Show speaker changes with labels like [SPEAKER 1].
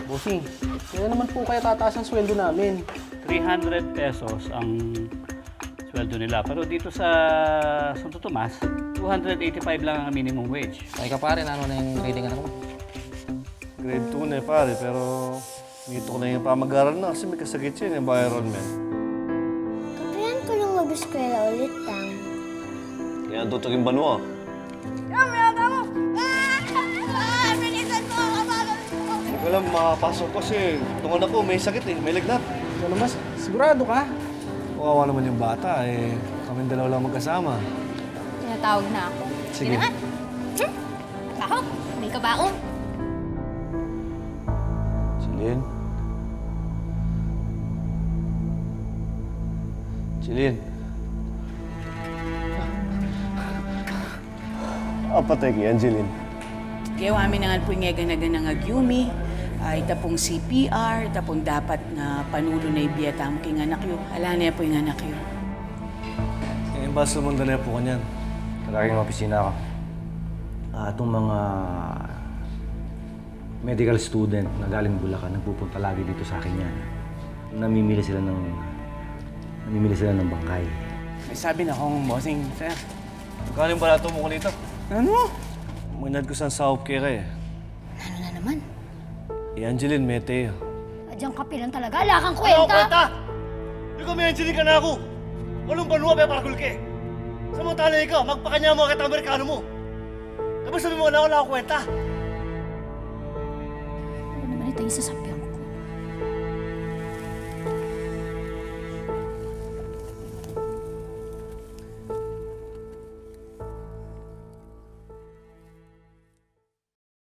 [SPEAKER 1] Bossing, kaya naman po kaya tataas ang sweldo namin.
[SPEAKER 2] 300 pesos ang sweldo nila. Pero dito sa Santo Tomas, 285 lang ang minimum wage.
[SPEAKER 3] Ay ka pare, ano na yung grading anak mo?
[SPEAKER 4] Grade 2 na pare, pero dito ko na yung pamag-aral na kasi may kasakit yun, environment.
[SPEAKER 5] Kapayan ko lang mag-eskwela ulit, Tang.
[SPEAKER 4] Kaya tutugin banwa. Hindi ko alam, makapasok kasi itong anak ko may sakit eh, may lagnat.
[SPEAKER 1] Ano mas, sigurado ka?
[SPEAKER 4] Kawawa naman yung bata eh, kami dalawa lang magkasama.
[SPEAKER 6] Tinatawag na ako.
[SPEAKER 4] Sige.
[SPEAKER 6] Sige na nga. Bakok, may kabaong.
[SPEAKER 4] Chilin? Chilin? Apa teki, Angelin?
[SPEAKER 7] Kaya amin nga po nga ganagan ng agyumi, ay tapong CPR, tapong dapat na panulo na ibiyatang king anak yun. Ala na po yung anak yun.
[SPEAKER 4] Eh, basta munda na po kanyan.
[SPEAKER 8] Talagang opisina ako. Itong mga medical student na galing Bulacan, nagpupunta lagi dito sa akin yan. Namimili sila ng bangkay.
[SPEAKER 1] May sabi na akong bossing, sir.
[SPEAKER 4] Magkano yung barato mo ko nito?
[SPEAKER 1] Ano?
[SPEAKER 4] Manad ko sa saop kira eh.
[SPEAKER 6] Ano na naman?
[SPEAKER 4] Eh, Angelin, mete.
[SPEAKER 6] Adyang kapi lang talaga. Wala kang kwenta.
[SPEAKER 4] Hindi ko may Angelin ka na ako. Walang banwa pa para kulke. Samantala ikaw, magpakanya mo kita Amerikano mo. Tapos sabi mo na wala akong kwenta.
[SPEAKER 6] Ano naman ito yung sasapyo?